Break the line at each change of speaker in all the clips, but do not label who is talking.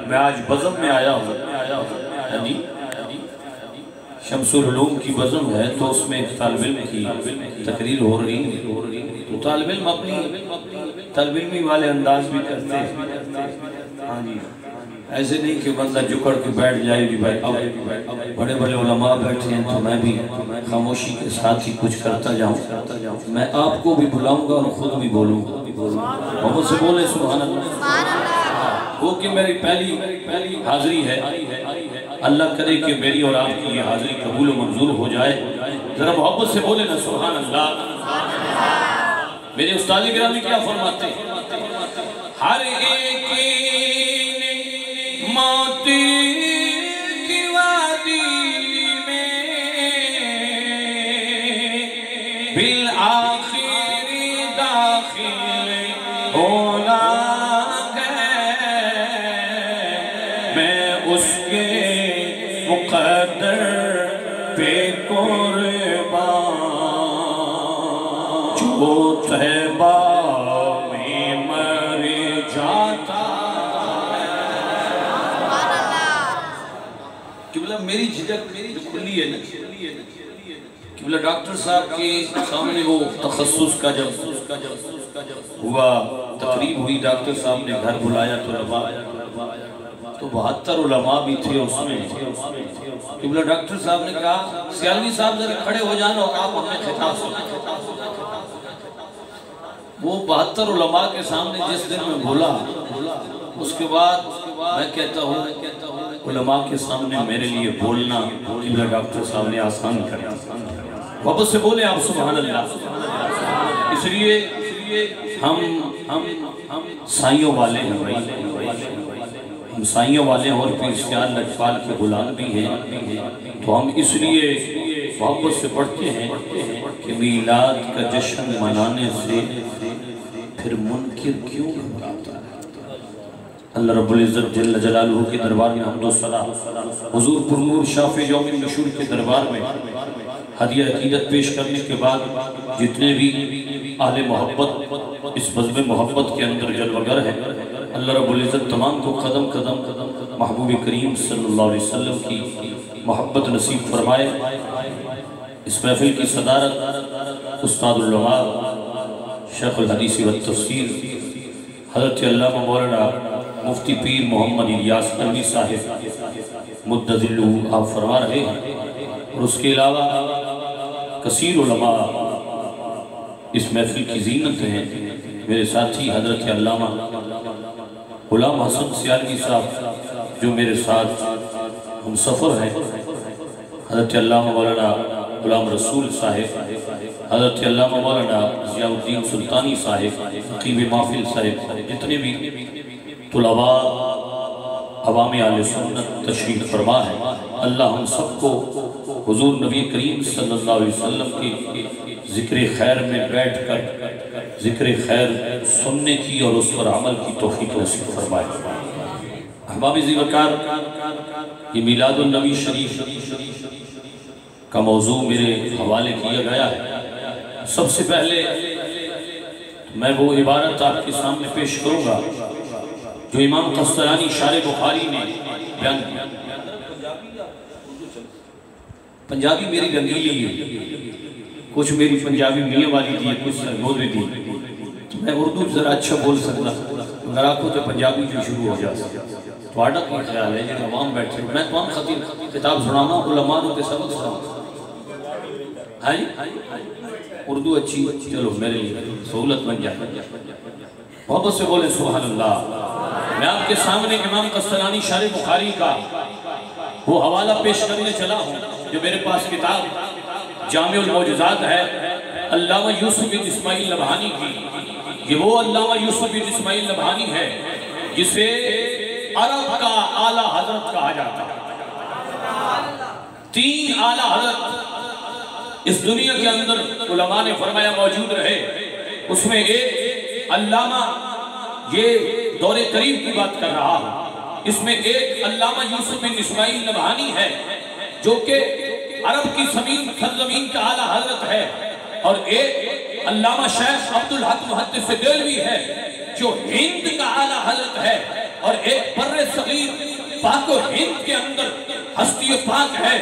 میں آج بزم میں آیا ہوں، شمس العلوم کی بزم ہے تو اس میں ایک طالب علم کی تقریر ہو رہی ہے، تو طالب علم اپنی طالب علمی والے انداز بھی کرتے ہیں، ہاں جی، ایسے نہیں کہ بندہ جکڑ کے بیٹھ جائے گی بھائی اب بڑے بڑے علماء بیٹھے ہیں تو میں بھی خاموشی کے ساتھ ہی کچھ کرتا جاؤں، میں آپ کو بھی بلاؤں گا اور خود بھی بولوں گا، محمد سے بولے سبحان اللہ، وہ کہ میری پہلی حاضری ہے، اللہ کرے کہ میری اور آپ کی یہ حاضری قبول و منظور ہو جائے، ذرا محبت سے بولے نا سبحان اللہ۔ میرے استاد گرامی کیا فرماتے ہیں؟ ہر ایک موت کی وادی میں بالآخر داخل ہونا ہے، میں اس کے مقدر پہ قربان جو طیبہ میں مر جاتا قبلہ میری جھجک کھلی ہے نا، قبلہ ڈاکٹر صاحب کے سامنے وہ تخصص کا جب ہوا تقریب ہوئی، ڈاکٹر صاحب نے گھر بلایا تو 72 علماء بھی تھے اس میں، قبلہ ڈاکٹر صاحب نے کہا سیالوی صاحب ذرا کھڑے ہو جانا اور آپ اپنے خطاب سنیں۔ وہ 72 علماء کے سامنے جس دن میں بولا، اس کے بعد میں کہتا ہوں علماء کے سامنے میرے لیے بولنا قبلہ ڈاکٹر صاحب نے آسان کر دیا، واپس سے بولیں آپ سبحان اللہ۔ اس لیے ہم سائیوں والے ہیں بھائی، ہم سائیوں والے ہیں اور پیر سیال لجپال کے غلام بھی ہیں، تو ہم اس لیے محبت سے پڑھتے ہیں کہ میلاد کا جشن منانے سے پھر منکر کیوں ہوتا ہے؟ اللہ رب العزت جل جلالہ کے دربار میں حمد و ثنا، حضور پرنور شافع یوم النشور کے دربار میں ہدیہ عقیدت پیش کرنے کے بعد جتنے بھی اہل محبت اس بزم محبت کے اندر جلوگر ہیں، اللہ رب العزت تمام کو قدم قدم محبوب کریم صلی اللہ علیہ وسلم کی محبت نصیب فرمائے۔ اس محفل کی صدارت استاد العلماء شیخ الحدیث و تفسیر حضرت علامہ مولانا مفتی پیر محمد الیاس علوی صاحب مدذلہ آپ فرما رہے ہیں، اور اس کے علاوہ کثیر علماء اس محفل کی زینت ہیں۔ میرے ساتھی حضرت علامہ غلام حسن سیالوی صاحب جو میرے ساتھ ہم سفر ہیں، حضرت علامہ مولانا غلام رسول صاحب، حضرت علامہ مولانا ضیاء الدین سلطانی صاحب، خطیب محفل صاحب، جتنے بھی طلباء عوام اہل سنت تشریف فرما ہے، اللہ ہم سب کو حضور نبی کریم صلی اللہ علیہ وسلم کی ذکر خیر میں بیٹھ کر ذکر خیر سننے کی اور اس پر عمل کی توفیق نصیب فرمائے۔ احباب ذی وقار، یہ میلاد النبی شریف کا موضوع میرے حوالے کیا گیا ہے۔ سب سے پہلے میں وہ عبارت آپ کے سامنے پیش کروں گا جو امام قسطلانی شارح بخاری نے بیان کیا۔ پنجابی میری رنگیلی ہے، کچھ میری پنجابی میاں والی دی ہے، کچھ سرگودری دی ہے، میں اردو ذرا اچھا بول سکتا، اگر آپ کو تو پنجابی جو شروع ہو جاتا۔ تو آڈا کا خیال ہے جنہوں عوام بیٹھے، میں تمام خطیب کتاب سنانا، علماء کے سبق سنانا، اردو اچھی، چلو میرے لیے سہولت بن جائے، محبت سے بولے سبحان اللہ۔ میں آپ کے سامنے امام قسطلانی شارح بخاری کا وہ حوالہ پیش کرنے چلا ہوں جو میرے پاس کتاب جامع المعجزات ہے، علامہ یوسف بن اسماعیل نبہانی کی۔ یہ وہ علامہ یوسف بن اسماعیل نبہانی ہے جسے عرب کا اعلیٰ حضرت کہا جاتا ہے۔ 3 اعلیٰ حضرت اس دنیا کے اندر علماء نے فرمایا موجود رہے، اس میں ایک علامہ، یہ دور قریب کی بات کر رہا ہوں، اس میں ایک علامہ یوسف بن اسماعیل نبہانی ہے جو کہ عرب کی سرزمین کا اعلیٰ حضرت ہے، اور ایک علامہ شیخ عبدالحق محدث دہلوی ہے جو ہند کا اعلیٰ حضرت ہے۔ اور ایک بر صغیر پاک و ہند کے اندر ہستی پاک ہے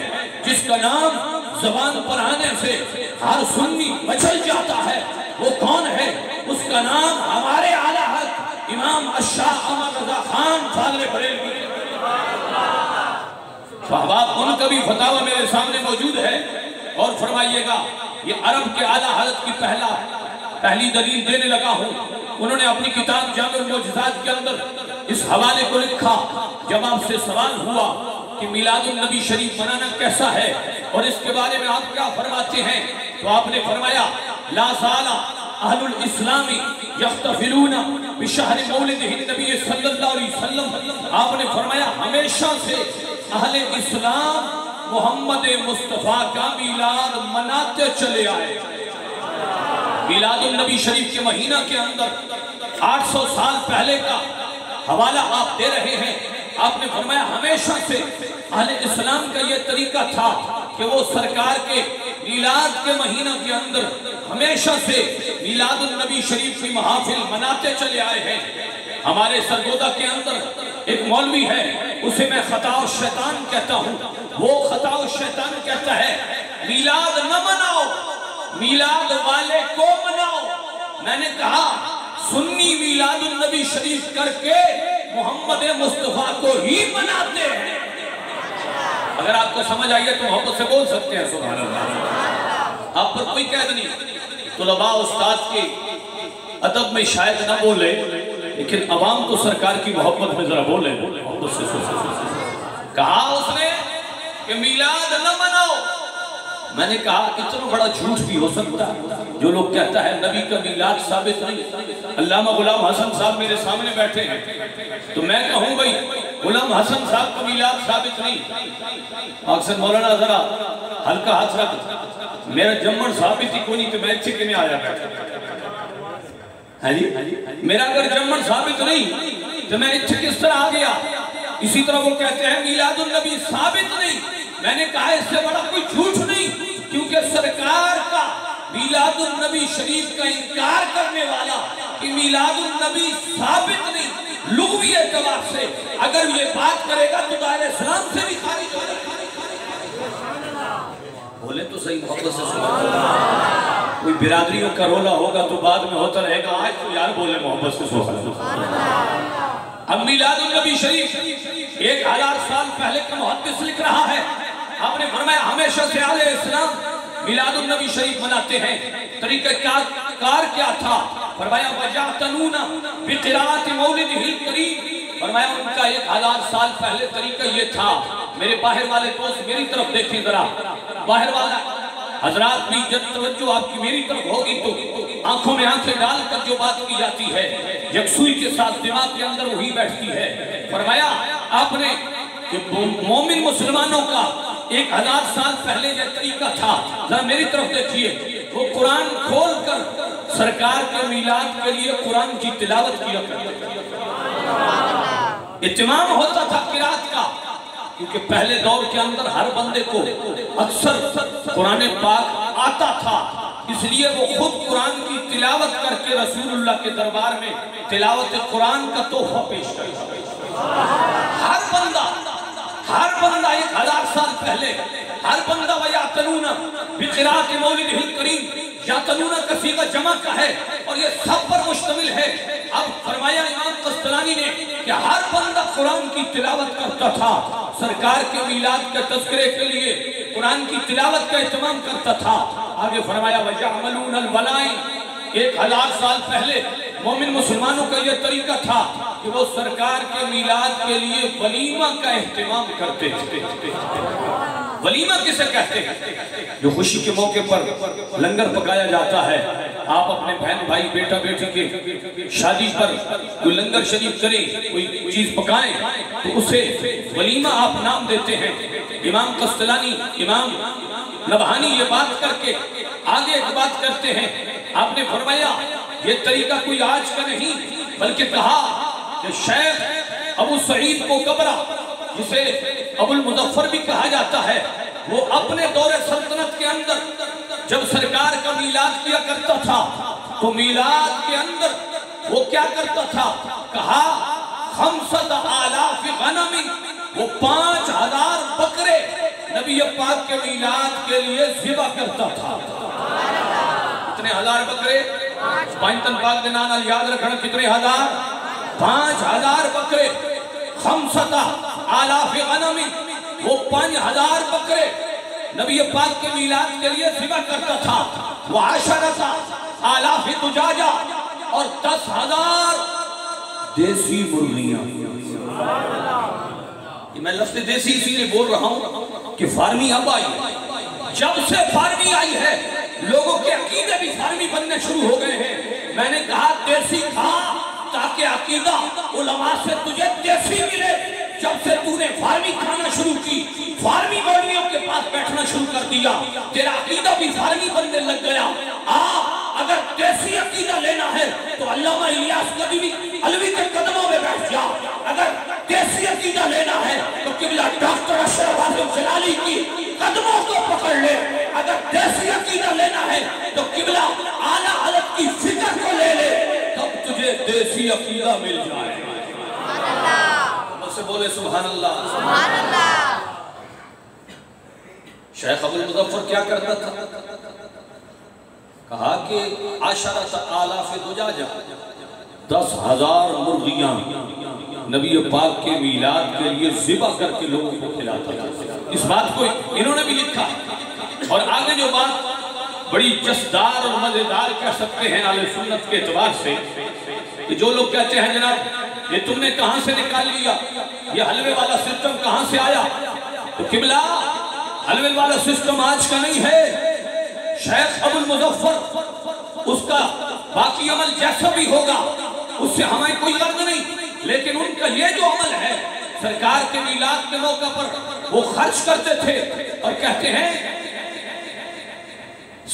جس کا نام زبان پر آنے سے ہر سنی مچل جاتا ہے، وہ کون ہے؟ اس کا نام ہمارے اعلیٰ حضرت امام الشاہ احمد رضا خان فاضل بریلوی۔ احباب ان کا بھی فتاویٰ میرے سامنے موجود ہے، اور فرمائیے گا یہ عرب کے اعلیٰ حضرت کی پہلی دلیل دینے لگا ہوں۔ انہوں نے اپنی کتاب جامع المعجزات کے اندر اس حوالے کو لکھا، جب آپ سے سوال ہوا کہ میلاد النبی شریف منانا کیسا ہے اور اس کے بارے میں آپ کیا فرماتے ہیں، تو آپ نے فرمایا لا سالہ اہل الاسلام یحتفلون بشہر مولد النبی صلی اللہ علیہ وسلم۔ آپ نے فرمایا ہمیشہ سے اہل اسلام محمد مصطفیٰ کا میلاد مناتے چلے آئے۔ میلاد النبی شریف کے مہینہ کے اندر 800 سال پہلے کا حوالہ آپ دے رہے ہیں۔ آپ نے فرمایا ہمیشہ سے اہل اسلام کا یہ طریقہ تھا کہ وہ سرکار کے میلاد کے مہینہ کے اندر ہمیشہ سے میلاد النبی شریف کی محافل مناتے چلے آئے ہیں۔ ہمارے سرگودہ کے اندر ایک مولوی ہے، اسے میں خطا الشیطان کہتا ہوں۔ وہ خطا الشیطان کہتا ہے میلاد نہ مناؤ، میلاد والے کو مناؤ۔ میں نے کہا سنی میلاد النبی شریف کر کے محمد مصطفیٰ کو ہی مناتے ہیں۔ اگر آپ کو سمجھ آئیے تو محبت سے بول سکتے ہیں سبحان اللہ، آپ پر کوئی قید نہیں۔ طلباء استاد کے ادب میں شاید نہ بولے، لیکن عوام تو سرکار کی محبت میں ذرا بولے۔ کہا اس نے کہ میلاد نہ مناؤ۔ میں نے کہا اتنا بڑا جھوٹ بھی ہو سکتا ہے جو لوگ کہتا ہے نبی کا میلاد ثابت نہیں۔ علامہ غلام حسن صاحب میرے سامنے بیٹھے ہیں، تو میں کہوں بھئی غلام حسن صاحب کا میلاد ثابت نہیں۔ اکثر مولانا ذرا ہلکا ہاتھ رکھ، میرا جمن ثابت ہی کوئی نہیں تو میں اچھے کے میں آیا بیٹھا۔ میرا اگر جمن ثابت نہیں تو میں اچھے کس طرح آ گیا؟ اسی طرح وہ کہتے ہیں میلاد النبی ثابت نہیں۔ میں نے کہا اس سے بڑا کوئی جھوٹ نہیں، کیونکہ سرکار کا میلاد النبی شریف کا انکار کرنے والا کہ میلاد النبی ثابت نہیں، لغوی اعتبار سے اگر یہ بات کرے گا تو دائرہ اسلام سے بھی خارج ہو جائے گا۔ بولے تو صحیح محبت سے سبحان اللہ۔ کوئی برادریوں کا رولا ہوگا تو بعد میں ہوتا رہے گا، آج تو یار بولے محبت سے سبحان اللہ۔ اب میلاد النبی شریف 1000 سال پہلے کا محدث لکھ رہا ہے۔ آپ نے فرمایا ہمیشہ سے اہل اسلام میلاد النبی شریف مناتے ہیں۔ طریقہ کار کیا تھا؟ فرمایا وَجَعْتَنُونَ بِقِرَاءَةِ مَوْلِدِهِ الْكَرِيمِ۔ فرمایا ان کا 1000 سال پہلے طریقہ یہ تھا۔ میرے باہر والے دوست میری طرف دیکھیں ذرا، باہر والا حضرات بھی جب توجہ آپ کی میری طرف ہوگی تو آنکھوں میں آنکھیں ڈال کر جو بات کی جاتی ہے یکسوئی کے ساتھ دماغ کے اندر وہی بیٹھتی ہے۔ فرمایا آپ نے کہ مومن مسلمانوں کا 1000 سال پہلے یہ طریقہ تھا، ذرا میری طرف دیکھیے، وہ قرآن کھول کر سرکار کے میلاد کے لیے قرآن کی تلاوت کیا کرتے تھے۔ اہتمام ہوتا تھا قرات کا، کیونکہ پہلے دور کے اندر ہر بندے کو اکثر قرآن پاک آتا تھا، اس لیے وہ خود قرآن کی تلاوت کر کے رسول اللہ کے دربار میں تلاوت قرآن کا تحفہ پیش کرتا۔ ہر بندہ 1000 سال پہلے ہر بندہ وَيَعْتَنُونَ بِقِرَاءَةِ مَوْلِدِهِ الْكَرِيمِ، یعتنون کا صیغہ جمع کا ہے اور یہ سب پر مشتمل ہے۔ اب فرمایا امام قسطلانی نے کہ ہر بندہ قرآن کی تلاوت کرتا تھا، سرکار کے میلاد کے تذکرے کے لیے قرآن کی تلاوت کا اہتمام کرتا تھا۔ آگے فرمایا وَيَعْمَلُونَ الْوَلَائِنَ، 1000 سال پہلے مومن مسلمانوں کا یہ طریقہ تھا کہ وہ سرکار کے میلاد کے لیے ولیمہ کا اہتمام کرتے تھے۔ ولیمہ کسے کہتے ہیں؟ جو خوشی کے موقع پر لنگر پکایا جاتا ہے، آپ اپنے بہن بھائی بیٹا بیٹی کے شادی پر کوئی لنگر شریف کریں، کوئی چیز پکائیں تو اسے ولیمہ آپ نام دیتے ہیں۔ امام قسطلانی، امام نبہانی یہ بات کر کے آگے ایک بات کرتے ہیں۔ آپ نے فرمایا یہ طریقہ کوئی آج کا نہیں، بلکہ کہا کہ شیخ ابو سعید کو کبرا، جسے ابو المظفر بھی کہا جاتا ہے، وہ اپنے دور سلطنت کے اندر جب سرکار کا میلاد کیا کرتا تھا تو میلاد کے اندر وہ کیا کرتا تھا؟ کہا 5,000 غنم، وہ 5,000 بکرے نبی پاک کے میلاد کے لیے ذبح کرتا تھا۔ کتنے ہزار بکرے؟ پانچتن پاک دنان یاد رکھنا، کتنے ہزار؟ 5,000 بکرے۔ 5,000 غنم، وہ 5,000 بکرے نبی پاک کے میلاد کے لیے ذبح کرتا تھا۔ وَ10,000 دجاجہ، اور 10,000 دیسی مرغیاں۔ میں لفظ دیسی اسی لیے بول رہا ہوں کہ فارمی اب آئی ہے۔ جب سے فارمی آئی ہے لوگوں کے عقیدے بھی فارمی بننے شروع ہو گئے ہیں۔ میں نے کہا دیسی کھا تاکہ عقیدہ علماء سے تجھے دیسی ملے۔ جب سے تو نے فارمی کھانا شروع کی، فارمی بوڑیوں کے پاس بیٹھنا شروع کر دیا، تیرا عقیدہ بھی فارمی بننے لگ گیا۔ اگر دیسی عقیدہ لینا ہے تو علامہ الیاس قدیمی علوی کے قدموں میں بیٹھ جا۔ اگر دیسی عقیدہ لینا ہے تو قبلہ ڈاکٹر اشرف حازم جلالی کی قدموں کو پکڑ لے۔ اگر دیسی عقیدہ لینا ہے تو قبلہ اعلیٰ حضرت کی فکر کو لے لے، تب تجھے دیسی عقیدہ مل جائے۔ مجھ سے بولے سبحان اللہ۔ سبحان اللہ۔ شیخ ابو المظفر کیا کرتا تھا؟ کہا کہ 10,000 دجاجہ، 10,000 مرغیاں نبی پاک کے میلاد کے لیے ذبح کر کے لوگوں کو کھلاتا تھا۔ اس بات کو انہوں نے بھی لکھا، اور آگے جو بات بڑی جسدار اور مزیدار کہہ سکتے ہیں اہل سنت کے اعتبار سے، کہ جو لوگ کہتے ہیں جناب یہ تم نے کہاں سے نکال لیا، یہ حلوے والا سسٹم کہاں سے آیا؟ تو قبلہ حلوے والا سسٹم آج کا نہیں ہے۔ شیخ ابو المظفر اس کا باقی عمل جیسا بھی ہوگا اس سے ہمیں کوئی غرض نہیں، لیکن ان کا یہ جو عمل ہے سرکار کے میلاد کے موقع پر وہ خرچ کرتے تھے اور کہتے ہیں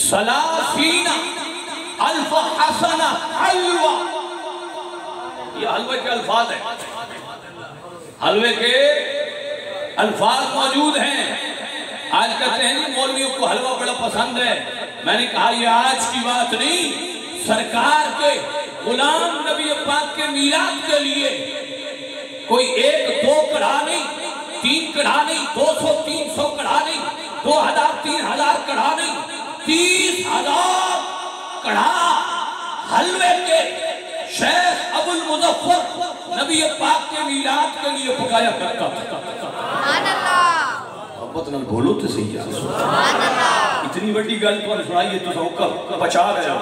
30,000 حسنہ حلوہ۔ یہ حلوے کے الفاظ ہیں، حلوے کے الفاظ موجود ہیں۔ آج کہتے ہیں مولویوں کو حلوہ بڑا پسند ہے۔ میں نے کہا یہ آج کی بات نہیں، سرکار کے غلام نبی پاک کے میلاد کے لیے کوئی 1-2 کڑھا نہیں، 3 کڑھا نہیں، 200-300 کڑھا نہیں، 2,000-3,000 کڑھا نہیں، 30,000 کڑھا حلوے کے شیخ ابو المظفر نبی پاک کے میلاد کے لیے پکایا کرتا تھا۔ سبحان اللہ۔ محبت نہ بولو تو صحیح ہے۔ سبحان اللہ۔ اتنی بڑی گل پر سنائیے تو سوکا بچا رہے ہو،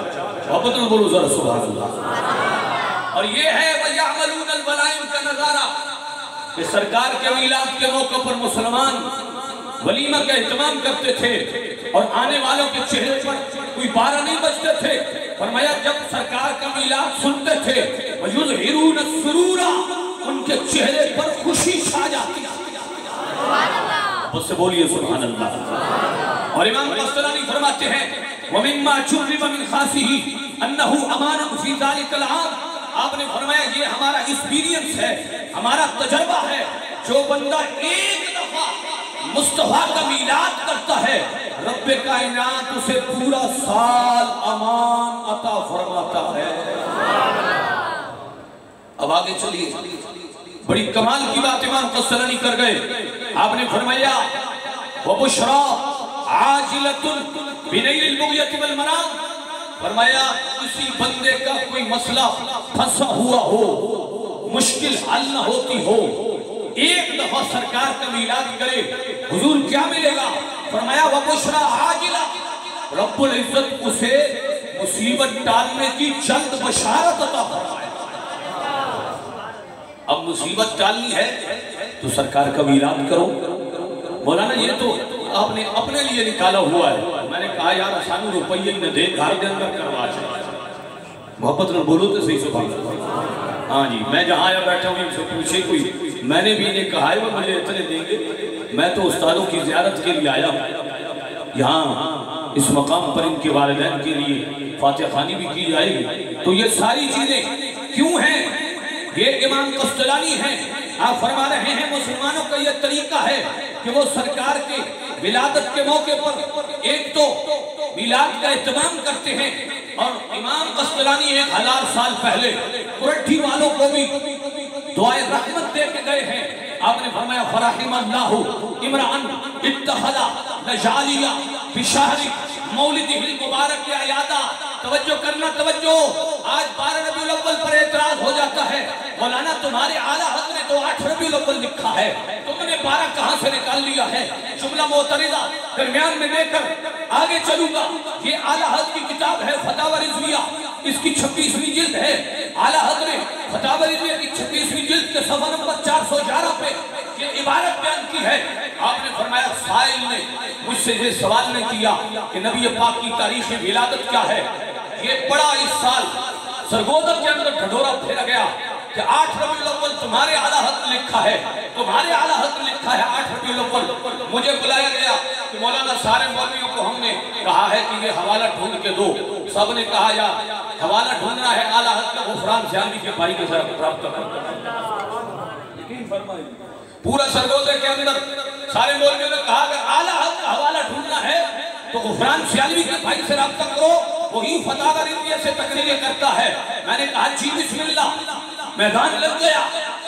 محبت نہ بولو ذرا سبحان اللہ۔ اور یہ ہے وَيَعْمَلُونَ الْوَلَائِمْ کا نظارہ کہ سرکار کے میلاد کے موقع پر مسلمان ولیمہ کا اہتمام کرتے تھے اور آنے والوں کے چہرے پر کوئی 12 نہیں بجتے تھے۔ فرمایا جب سرکار کا میلاد سنتے تھے وَيُظْهِرُونَ السُّرُورَ، ان کے چہرے پر خوشی چھا جاتی۔ اس سے بولیے سبحان اللہ۔ اور امام قسطلانی فرماتے ہیں وَمِمَّا جُرِّبَ مِنْ خَاسِهِ أَنَّهُ أَمَانًا فِي ذَلِكَ الْعَامِ، آپ نے فرمایا یہ ہمارا ایکسپیرینس ہے، ہمارا تجربہ ہے، جو بندہ ایک دفعہ مصطفیٰ کا میلاد کرتا ہے رب کائنات اسے پورا سال امان عطا فرماتا ہے۔ اب آگے چلیے، بڑی کمال کی بات امام قسطلانی کر گئے۔ آپ نے فرمایا وَبُشْرَى عَاجِلَةٌ بِنَيْلِ الْبُغْيَةِ وَالْمَرَامِ، فرمایا کسی بندے کا کوئی مسئلہ پھنسا ہوا ہو، مشکل حل نہ ہوتی ہو، ایک دفعہ سرکار کا میلاد کرے، حضور کیا ملے گا؟ فرمایا وَبُشْرَى عَاجِلَةٌ، رب العزت اسے مصیبت ٹالنے کی جلد بشارت عطا فرمائے۔ اب مصیبت ٹالنی ہے تو سرکار کا میلاد کرو۔ مولانا یہ تو آپ نے اپنے لیے نکالا ہوا ہے، میں نے کہا یار آسانی روپیے نہ دے گھر کے اندر کروا چاہے، محبت نہ بولو تو صحیح سبحان اللہ۔ ہاں جی، میں جہاں آیا بیٹھا ہوں ان سے پوچھے کوئی، میں نے بھی انہیں کہا ہے وہ مجھے اتنے دیں گے، میں تو استادوں کی زیارت کے لیے آیا ہوں، یہاں اس مقام پر ان کے والدین کے لیے فاتحہ خوانی بھی کی جائے گی۔ تو یہ ساری چیزیں کیوں ہیں؟ یہ امام قسطلانی ہیں، آپ فرما رہے ہیں مسلمانوں کا یہ طریقہ ہے کہ وہ سرکار کے ولادت کے موقع پر ایک تو میلاد کا اہتمام کرتے ہیں، اور امام قسطلانی 1000 سال پہلے قرٹھی والوں کو بھی دعائے رحمت دے کے گئے ہیں. آپ نے فرمایا فرحم اللہ امرأن اتخذ لجالیہ بشہر مولدہ المبارک اعیادا. توجہ کرنا توجہ. آج 12 ربیع الاول پر اعتراض ہو جاتا ہے، مولانا تمہارے اعلیٰ حضرت نے تو 8 ربیع الاول لکھا ہے، تم نے 12 کہاں سے نکال لیا ہے؟ جملہ معترضہ درمیان میں لے کر آگے چلوں گا. یہ اعلیٰ حضرت کی کتاب ہے فتاوی رضویہ، اس کی 26ویں جلد ہے. اعلیٰ حضرت نے فتاوی رضویہ کی 26ویں جلد کے صفحہ نمبر 411 پہ یہ عبارت بیان کی ہے. آپ نے فرمایا سائل نے مجھ سے یہ سوال نہیں کیا کہ نبی پاک کی تاریخ ولادت کیا ہے. یہ بڑا اس سال سرگودر کے اندر ڈھڈورا پھیرا گیا کہ 8 ربیع الاول تمہارے اعلیٰ حضرت لکھا ہے، تمہارے اعلیٰ حضرت لکھا ہے 8 ربیع الاول. مجھے بلایا گیا کہ مولانا سارے مولویوں کو ہم نے کہا ہے کہ یہ حوالہ ڈھونڈ کے دو. سب نے کہا یا حوالہ ڈھونڈنا ہے اعلیٰ حضرت کا غفران زیانوی کے بھائی کے ساتھ رابطہ کرنا. پورا سرگودر کے اندر سارے مولویوں نے کہا کہ اعلیٰ حضرت کا حوالہ ڈھونڈنا ہے تو غفران زیانوی کے بھائی سے رابطہ کرو، وہی فتاوی رضویہ سے تقریریں کرتا ہے. میں نے کہا جی بسم اللہ. میدان لگ گیا،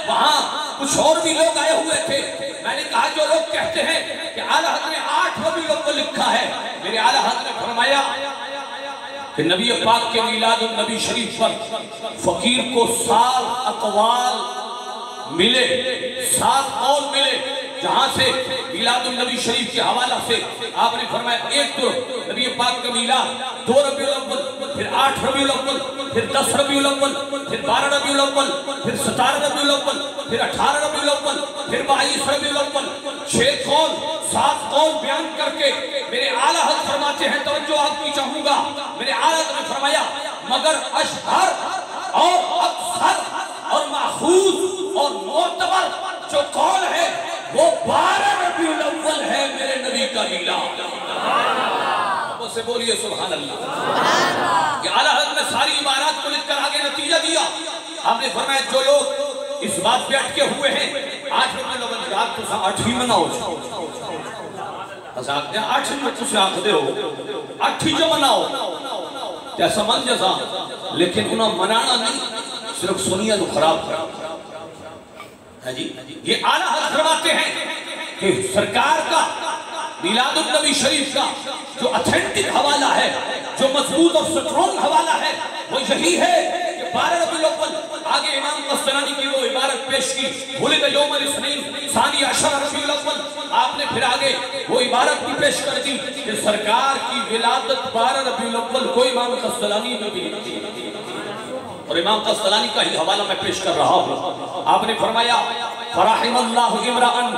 وہاں کچھ اور بھی لوگ آئے ہوئے تھے. میں نے کہا جو لوگ کہتے ہیں کہ اعلیٰ حضرت نے 8 ربیع الاول لکھا ہے، میرے اعلیٰ حضرت نے فرمایا کہ نبی پاک کے میلاد النبی شریف پر فقیر کو 7 اقوال ملے، 7 قول ملے، جہاں سے میلاد النبی شریف کے حوالہ سے آپ نے فرمایا ایک تو نبی پاک کا میلاد 2 ربیع الاول، پھر 8 ربیع الاول، پھر 10 ربیع الاول، پھر 12 ربیع الاول، پھر 17 ربیع الاول، پھر 18 ربیع الاول، پھر 22 ربیع الاول. 6 قول 7 قول بیان کر کے میرے اعلیٰ حضرت فرماتے ہیں، توجہ آپ کی چاہوں گا. میرے اعلیٰ حضرت نے فرمایا مگر اشہر اور اکثر اور ماخوذ اور معتبر جو قول ہے وہ 12 ربیع الاول ہے میرے نبی کا میلاد. وہ سے بولیے سبحان اللہ. کہ اعلیٰ حضرت نے ساری عبارات کو لکھ کر آگے نتیجہ دیا. آپ نے فرمایا جو لوگ اس بات پہ اٹکے ہوئے ہیں 8 ربیع الاول رات تو 8 ہی مناؤ، بس آگے 8 میں تُسے آنکھ دے ہو 8 ہی جو مناؤ کیا سمجھ جیسا. لیکن انہاں منانا نہیں، صرف سنیا تو خراب ہے جی. یہ اعلیٰ حضرت فرماتے ہیں کہ سرکار کا میلاد النبی شریف کا جو اتھینٹک حوالہ ہے، جو مضبوط اور سٹرونگ حوالہ ہے، وہ یہی ہے کہ 12 ربیع الاول. آگے امام قسطلانی کی وہ عبارت پیش کی ولد یوم الاثنین ثانی عشر ربیع الاول. آپ نے پھر آگے وہ عبارت بھی پیش کر دی کہ سرکار کی ولادت 12 ربیع الاول کوئی امام قسطلانی میں بھی نہیں. اور امام قسطلانی کا ہی حوالہ میں پیش کر رہا ہوں. آپ نے فرمایا فرحم اللہ امرأن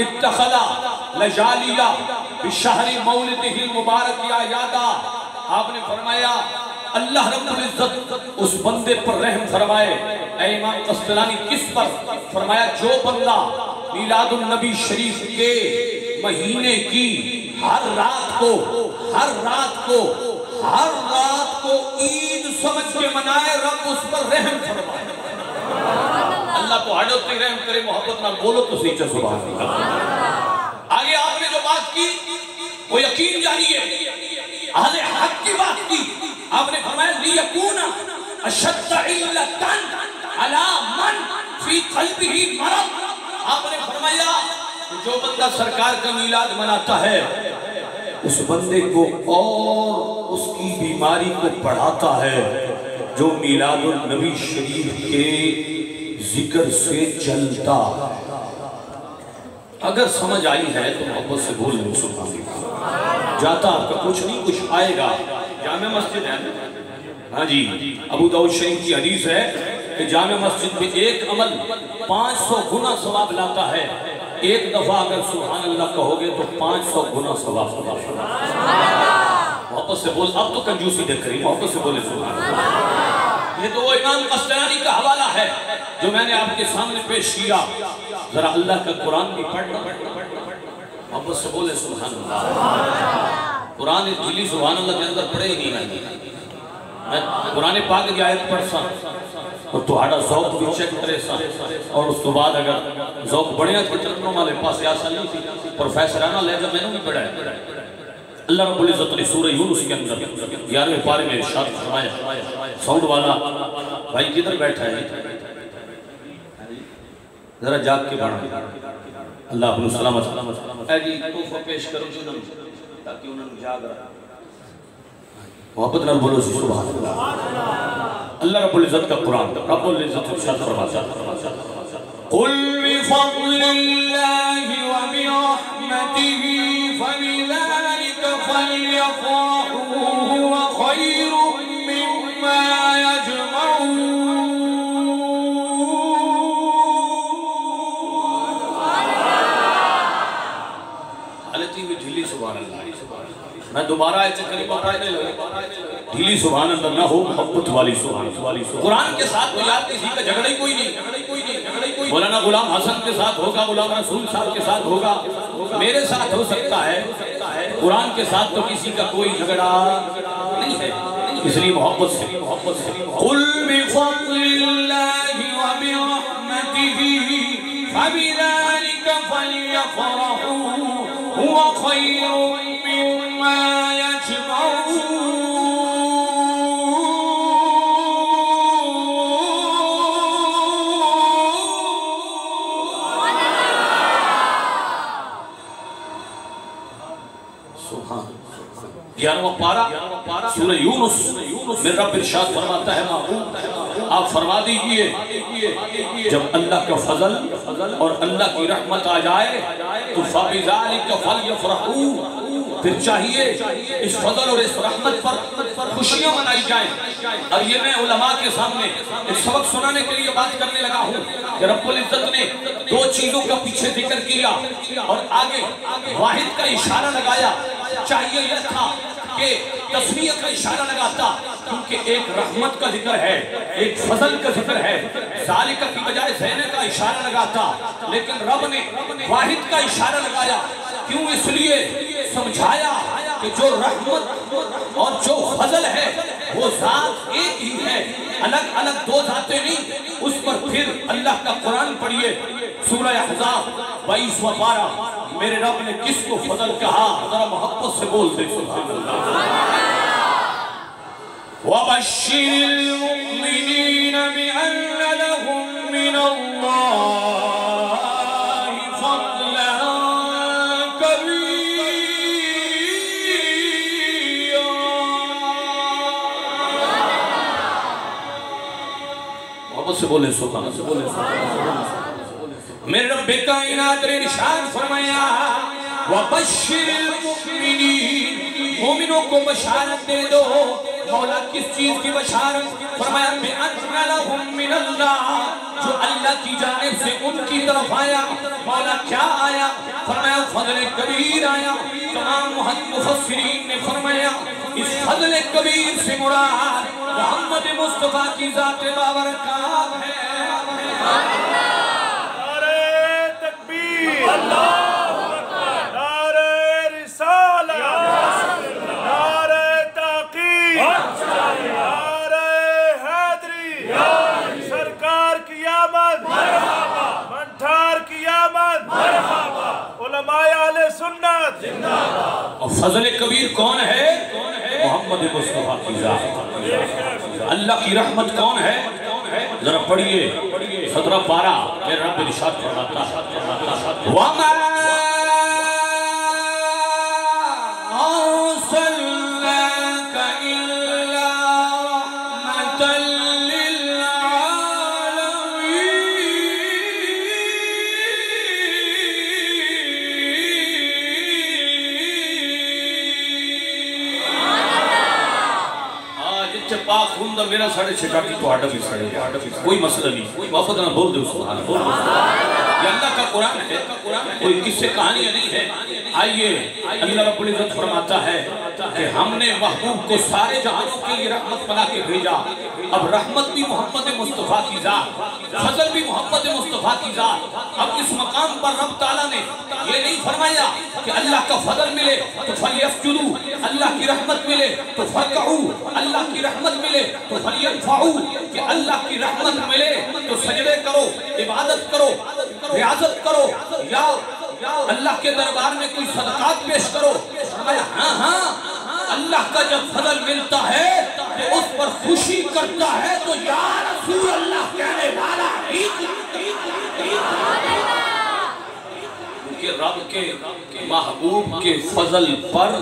اتخذ لجالیہ بشہر مولدہ المبارک اعیادا. آپ نے فرمایا اللہ رب العزت اس بندے پر رحم فرمائے. اے امام قسطلانی کس پر؟ فرمایا جو بندہ میلاد النبی شریف کے مہینے کی ہر رات کو عید سمجھ کے منائے، رب اس پر رحم فرمائے. اللہ تو حضرت کی رحم کرے. محبت نہ بولو تو سیچا سبحان اللہ. آگے آپ نے جو بات کی وہ یقین جاری ہے، اہل حق کی بات کی. آپ نے فرمایا لیکون اشد علتاً علی من فی قلبہ مرض. آپ نے فرمایا جو بندہ سرکار کا میلاد مناتا ہے اس بندے کو اور اس کی بیماری کو بڑھاتا ہے جو میلاد النبی شریف کے ذکر سے جلتا. اگر سمجھ آئی ہے تو محبت سے بول لیں سبحان اللہ. جاتا آپ کا کچھ نہیں، کچھ آئے گا. جامع مسجد ہے، ہاں جی، ابو داؤد شریف کی حدیث ہے کہ جامع مسجد میں ایک عمل 500 گنا ثواب لاتا ہے. ایک دفعہ اگر سبحان اللہ کہو گے تو 500 گنا ثواب. محبت سے بول. اب تو کنجوسی دیکھ رہی، محبت سے بولے سبحان اللہ. یہ تو وہ امام قسطلانی کا حوالہ ہے جو میں نے آپ کے سامنے پیش کیا. ذرا اللہ کا قرآن بھی پڑھنا. محبت سے بولے سبحان اللہ. قرآن دلی سبحان اللہ کے اندر پڑھے ہی نہیں رہے. میں قرآن پاک کی آیت پڑھ سا اور تہاڑا ذوق بھی چیک کرے سا، اور اس تو بعد اگر ذوق بڑھیا تھے چلتنوں والے پاس ایسا نہیں تھی پروفیسرانہ لہجہ میں نے بھی پڑھا ہے. اللہ رب العزت نے سورہ یونس کے اندر 11ویں پارے میں ارشاد فرمایا. ساؤنڈ والا بھائی کدھر بیٹھا ہے؟ ذرا جاگ کے پڑھنا اللہ اپنو سلامت اے جی توفہ پیش کرو جو نم تاکہ انہوں نے جاگ رہا محبت نال بولو سی سبحان اللہ اللہ رب العزت کا قرآن رب العزت ارشاد فرماتا قل بفضل اللہ وبرحمته فبذلك فليفرحوا هو خير مما يجمعون حالتی ہوئی ڈھیلی سبحان اللہ میں دوبارہ ایسے کریمہ پڑھنے لگا ڈھیلی سبحان اللہ نہ ہو محبت والی سبحان اللہ قرآن کے ساتھ کوئی آپ کسی کا جھگڑا ہی کوئی نہیں مولانا غلام حسن کے ساتھ ہوگا غلام رسول صاحب کے ساتھ ہوگا میرے ساتھ ہو سکتا ہے قرآن کے ساتھ تو کسی کا کوئی جھگڑا نہیں ہے اس لیے محبت سے قل بفضل اللہ وبرحمته فبذلك فليفرحوا هو خير مما يجمعون گیارہواں پارہ سورہ یونس میں رب ارشاد فرماتا ہے محبوب آپ فرما دیجئے جب اللہ کا فضل اور اللہ کی رحمت آ جائے تو فَبِذَلِكَ فَلْيَفْرَحُوا پھر چاہیے اس فضل اور اس رحمت پر خوشیاں منائی جائیں اور یہ میں علماء کے سامنے ایک سبق سنانے کے لیے بات کرنے لگا ہوں کہ رب العزت نے دو چیزوں کا پیچھے ذکر کیا اور آگے واحد کا اشارہ لگایا چاہیے یہ تھا کہ تسمیہ کا اشارہ لگاتا کیونکہ ایک رحمت کا ذکر ہے ایک فضل کا ذکر ہے ذالکہ کی بجائے زینے کا اشارہ لگاتا لیکن رب نے واحد کا اشارہ لگایا کیوں اس لیے سمجھایا کہ جو رحمت اور جو فضل ہے وہ ذات ایک ہی ہے الگ الگ دو ذاتیں نہیں اس پر پھر اللہ کا قرآن پڑھیے سورہ احزاب 22واں پارہ میرے رب نے کس کو فضل کہا ذرا محبت سے بول دے سبحان اللہ وَبَشِّرِ الْمُؤْمِنِينَ بِأَنَّ لَهُم مِّنَ اللَّهِ فَضْلًا كَبِيرًا محبت سے بولے سبحان اللہ میرے رب کائنات نے ارشاد فرمایا وَبَشِّرِ الْمُؤْمِنِينَ مومنوں کو بشارت دے دو مولا کس چیز کی بشارت فرمایا بِأَنَّ لَهُم مِّنَ اللَّهِ جو اللہ کی جانب سے ان کی طرف آیا مولا کیا آیا فرمایا فضل کبیر آیا تمام مفسرین نے فرمایا اس فضل کبیر سے مراد محمد مصطفیٰ کی ذات بابرکات ہے
اللہ نعرہ رسالت نعرہ تحقیق نعرہ حیدری سرکار کی آمد منٹھار کی آمد علماء اہل سنت
اور فضل کبیر کون ہے محمد مصطفیٰ کی ذات اللہ کی رحمت کون ہے ذرا پڑھیے 17 پارہ میرے رب ارشاد فرماتا وَمَا أَرْسَلْنَاكَ إِلَّا رَحْمَةً پاک خوندہ میرا ساڑھے چھٹاکی تو آٹا بھی ساڑھے کوئی مسئلہ نہیں محبت نہ بول دے سبحان یہ اللہ کا قرآن ہے کوئی کس سے کہانیاں نہیں ہے آئیے اللہ رب العزت فرماتا ہے کہ ہم نے محبوب کو سارے جہانوں کے لیے رحمت بنا کے بھیجا اب رحمت بھی محمد مصطفیٰ کی ذات فضل بھی محمد مصطفیٰ کی ذات اب اس مقام پر رب تعالیٰ نے یہ نہیں فرمایا کہ اللہ کا فضل ملے تو فَلْيَسْجُدُوا اللہ کی رحمت ملے تو فَرْكَعُوا اللہ کی رحمت ملے تو فَلْيَنْفَعُوا کہ اللہ کی رحمت ملے تو سجدے کرو عبادت کرو ریاضت کرو یا اللہ کے دربار میں کوئی صدقات پیش کرو ہاں اللہ کا جب فضل ملتا ہے تو اس پر خوشی کرتا ہے تو یا رسول اللہ کہنے والا رب کے محبوب کے فضل پر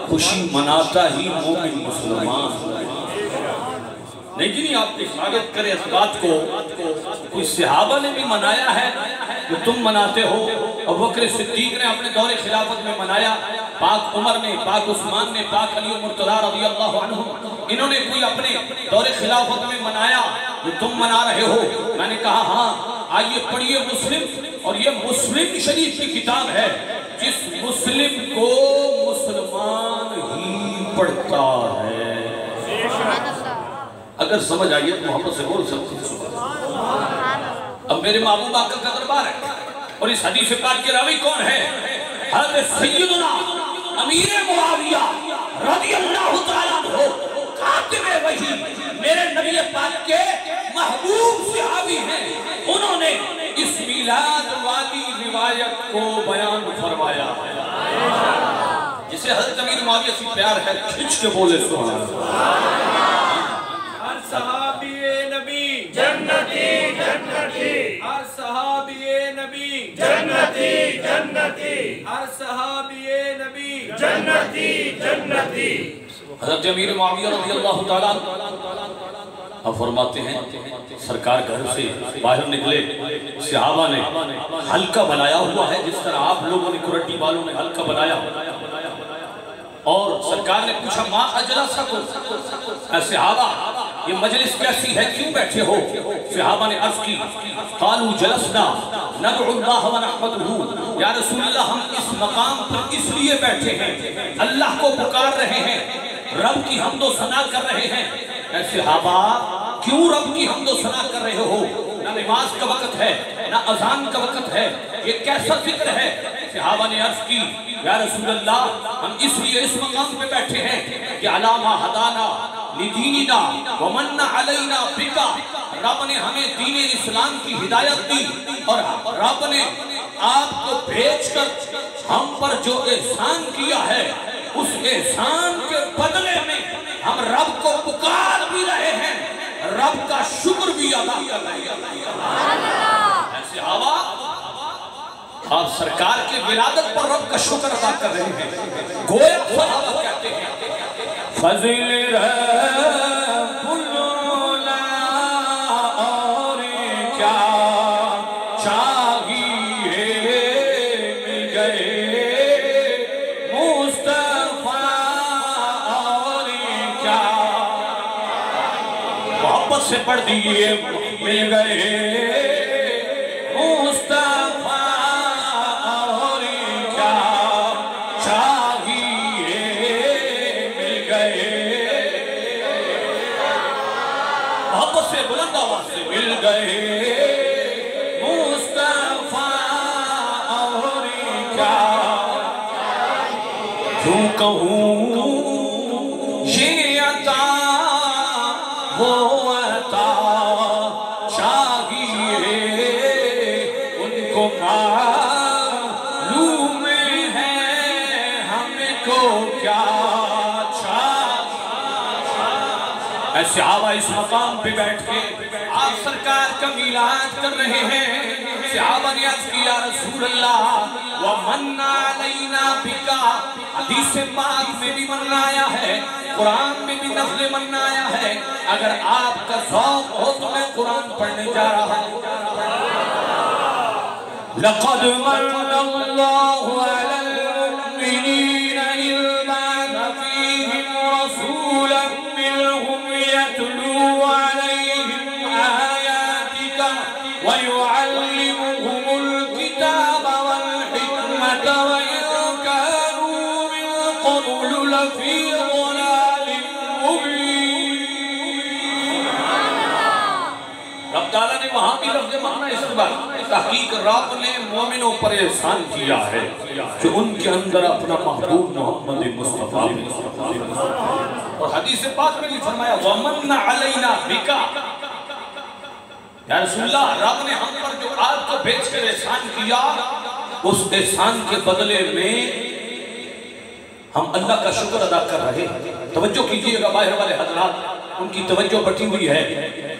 خوشی مناتا ہی مومن مسلمان نہیں جی نہیں آپ نے ثابت کرے اس بات کو کوئی صحابہ نے بھی منایا ہے جو تم مناتے ہو ابو بکر صدیق نے اپنے دور خلافت میں منایا پاک عمر نے پاک عثمان نے پاک علی و مرتضی رضی اللہ عنہ انہوں نے کوئی اپنے دور خلافت میں منایا جو تم منا رہے ہو میں نے کہا ہاں آئیے پڑھیے مسلم اور یہ مسلم شریف کی کتاب ہے جس مسلم کو مسلمان ہی پڑھتا ہے اگر سمجھ آئیے تو محبت سے بول سکتے ہیں اب میرے محبوب آقا کا دربار ہے اور اس حدیث پاک کے راوی کون ہے حضرت سیدنا امیر معاویہ رضی اللہ تعالیٰ عنہ کاتب وحی میرے نبی پاک کے محبوب صحابی ہیں انہوں نے اس میلاد والی روایت کو بیان فرمایا جسے حضرت امیر معاویہ سے پیار ہے کھچ کے بولے سبحان اللہ
ہر صحابی نبی جنتی جنتی ہر صحابی نبی جنتی جنتی ہر صحابی نبی جنتی جنتی
حضرت امیر معاویہ رضی اللہ تعالیٰ اب فرماتے ہیں سرکار گھر سے باہر نکلے صحابہ نے حلقہ بنایا ہوا ہے جس طرح آپ لوگوں نے کرٹی والوں نے حلقہ بنایا اور سرکار نے پوچھا ما اجلسکم اے صحابہ یہ مجلس کیسی ہے کیوں بیٹھے ہو صحابہ نے عرض کی قالوا جلسنا ندعو اللہ و نحمدہ یا رسول اللہ ہم اس مقام پر اس لیے بیٹھے ہیں اللہ کو پکار رہے ہیں رب کی حمد و ثنا کر رہے ہیں اے صحابہ کیوں رب کی حمد و ثنا کر رہے ہو نہ نماز کا وقت ہے نہ اذان کا وقت ہے یہ کیسا ذکر ہے صحابہ نے عرض کی یا رسول اللہ ہم اس لیے اس مقام پہ بیٹھے ہیں کہ علامہ ہدانا لدیننا ومن علینا بکا رب نے ہمیں دین اسلام کی ہدایت دی اور رب نے آپ کو بھیج کر ہم پر جو احسان کیا ہے اس احسان کے بدلے میں ہم رب کو پکار بھی رہے ہیں رب کا شکر بھی ادا کر رہے ہیں ایسے آوا آپ سرکار کے ولادت پر رب کا شکر ادا کر رہے ہیں گویا صحابہ کہتے ہیں فضل رب اللہ اور کیا چاہیے مل گئے مصطفیٰ اور کیا محبت سے پڑھ دیئے مل گئے مصطفیٰ اور کیا چاہیے مل گئے محبت سے بلند آواز سے مل گئے مصطفیٰ اور کیا کیوں کہوں یہ عطا وہ عطا چاہیے ان کو معلوم ہے ہم کو کیا اے صحابہ اس مقام پہ بیٹھ کے آپ سرکار کا میلاد کر رہے ہیں صحابہ نے عرض کیا رسول اللہ وَمَنَّ عَلَيْنَا بِكَ حدیث پاک میں بھی من آیا ہے قرآن میں بھی نفل من آیا ہے اگر آپ کا ذوق ہو تو میں قرآن پڑھنے جا رہا ہوں لَقَدْ مَنَّ اللَّهُ عَلَى الْمُؤْمِنِينَ إِذْ بَعَثَ فِيهِمْ رَسُولًا مِّنْهُمْ يَتْلُو عَلَيْهِمْ آيَاتِكَ وَيُعَلِّمُهُمُ الْكِتَابَ وَالْحِكْمَةَ وَإِن كَانُوا مِن قَبْلُ لَفِي ضَلَالٍ مُّبِينٍ رب تعالیٰ نے وہاں بھی لفظ معنی اس بار تحقیق رب نے مومنوں پر احسان کیا ہے کہ ان کے اندر اپنا محبوب محمد مصطفیٰ اور حدیث پاک میں بھی فرمایا وَمَنَّ عَلَيْنَا بِكَ یا رسول اللہ رب نے ہم پر جو آپ کو بھیج کر احسان کیا اس احسان کے بدلے میں ہم اللہ کا شکر ادا کر رہے ہیں توجہ کیجئے گا باہر والے حضرات ان کی توجہ بٹھی ہوئی ہے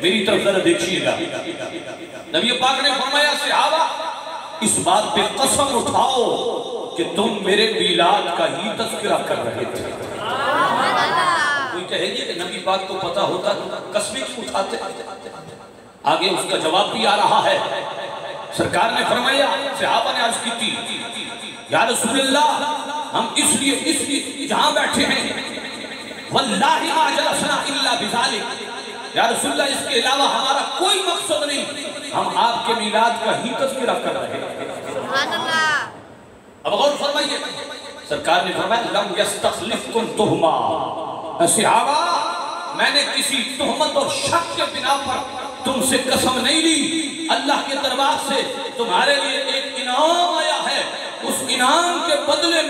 میری طرف ذرا دیکھیے گا نبی پاک نے فرمایا صحابہ اس بات پہ قسم اٹھاؤ کہ تم میرے میلاد کا ہی تذکرہ کر رہے تھے۔ کوئی کہے گی کہ نبی پاک کو پتا ہوتا تو قسمیں کیوں اٹھاتے؟ آگے اس کا جواب بھی آ رہا ہے۔ سرکار نے فرمایا، صحابہ نے عرض کی تھی، یا رسول اللہ ہم اس لیے جہاں بیٹھے ہیں، واللہ ما جلسنا الا بذالک، یا رسول اللہ اس کے علاوہ ہمارا کوئی مقصد نہیں، ہم آپ کے میلاد کا ہی تذکرہ کر رہے ہیں۔ سبحان اللہ۔ اب غور فرمائیے، سرکار نے فرمایا لم یستخلفکم تہمہ، صحابہ میں نے کسی تہمت اور شک کے بنا پر تم سے قسم نہیں لی، اللہ کے دربار سے تمہارے لیے ایک انعام آیا ہے، اس انعام کے بدلے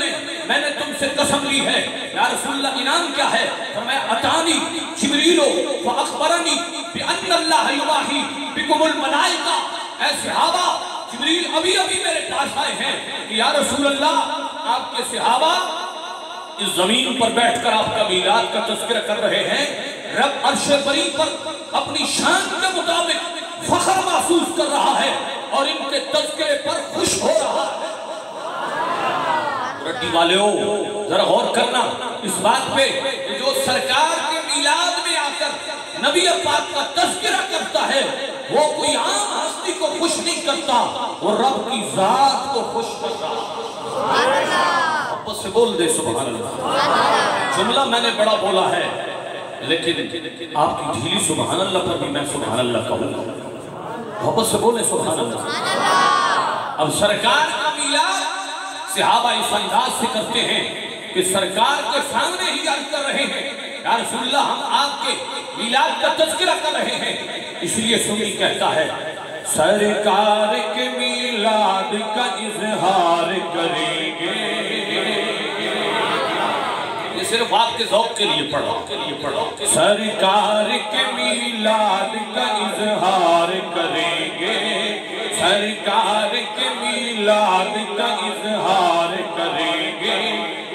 میں نے تم سے قسم لی ہے۔ یا رسول اللہ انعام کیا ہے؟ فرمایا اتانی جبریل فاخبرنی بان اللہ یواحی بکم الملائکہ، اے صحابہ جبریل ابھی میرے پاس آئے ہیں کہ یا رسول اللہ آپ کے صحابہ اس زمین پر بیٹھ کر آپ کا میلاد کا تذکرہ کر رہے ہیں، رب عرش بری پر اپنی شان کے مطابق فخر محسوس کر رہا ہے اور ان کے تذکرے پر خوش ہو رہا ہے۔ رڈی والے ہو ذرا غور کرنا اس بات پہ کہ جو سرکار کے میلاد میں آ کر نبی پاک کا تذکرہ کرتا ہے وہ کوئی عام ہستی کو خوش نہیں کرتا، وہ رب کی ذات کو خوش کرتا۔ محبت سے بول دے سبحان اللہ۔ جملہ میں نے بڑا بولا ہے لیکن آپ کی ڈھیلی سبحان اللہ پر بھی میں سبحان اللہ کہوں گا۔ محبت سے بولے سبحان اللہ۔ اب سرکار کا میلاد صحابہ اس انداز سے کرتے ہیں کہ سرکار کے سامنے ہی عرض کر رہے ہیں، یا رسول اللہ ہم آپ کے میلاد کا تذکرہ کر رہے ہیں۔ اس لیے سنی کہتا ہے سرکار کے میلاد کا اظہار کریں گے، یہ صرف آپ کے ذوق کے لیے پڑھا، سرکار کے میلاد کا اظہار کریں گے، سرکار کے میلاد کا اظہار کریں گے،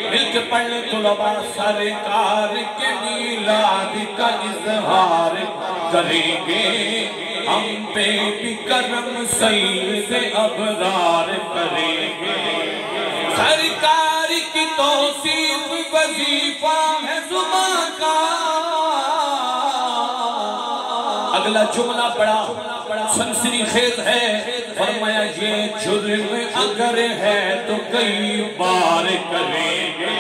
مل کے پڑھ لیں طلباء، سرکار کے میلاد کا اظہار کریں گے، ہم پہ بھی کرم سید ابرار کریں گے، سرکار کی توصیف وظیفہ ہے زبان کا۔ اگلا جملہ بڑا سنسنی خیز ہے، فرمایا یہ جرم اگر ہے تو کئی بار کریں گے،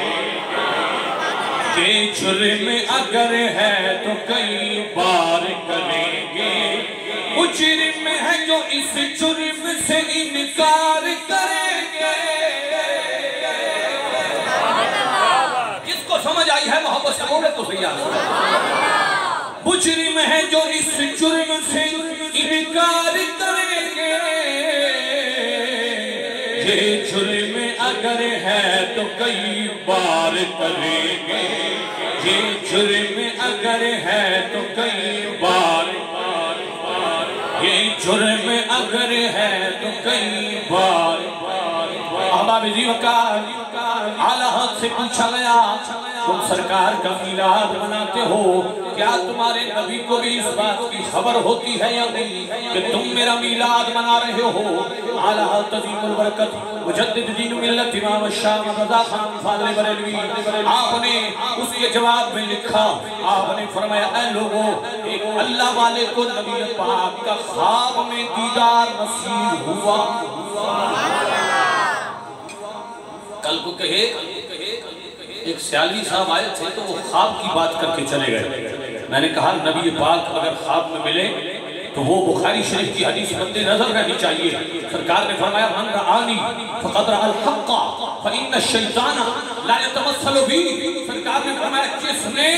یہ جرم اگر ہے تو کئی بار کریں گے، مجرم ہے جو اس جرم سے انکار کریں گے۔ کس کو سمجھ آئی ہے محبت سے بولے تو صحیح آسان۔ مجرم ہے جو اس جرم سے انکار کریں گے، یہ جرم اگر ہے تو کئی بار کریں گے، یہ جرم اگر ہے تو کئی بار، یہ جرم اگر ہے تو کئی بار۔ احباب زیوکار اعلیٰ حق سے پوچھا گیا تم سرکار کا میلاد مناتے ہو، کیا تمہارے نبی کو بھی اس بات کی خبر ہوتی ہے یا نہیں کہ تم میرا میلاد منا رہے ہو؟ اعلیٰ حق عظیم البرکت مجدد دین ملت امام الشام رضا خان فاضل بریلوی، آپ نے اس کے جواب میں لکھا، آپ نے فرمایا اے لوگوں، ایک اللہ والے کو نبی پاک کا خواب میں دیدار نصیب ہوا۔ کل کو کہے ایک سیالوی صاحب آئے تھے تو وہ خواب کی بات کر کے چلے گئے، میں نے کہا نبی پاک اگر خواب میں ملے تو وہ بخاری شریف کی حدیث مد نظر رہنی چاہیے۔ سرکار نے فرمایا من رآنی فقد رأى الحق فإن الشیطان لا يتمثل بی، سرکار نے فرمایا جس نے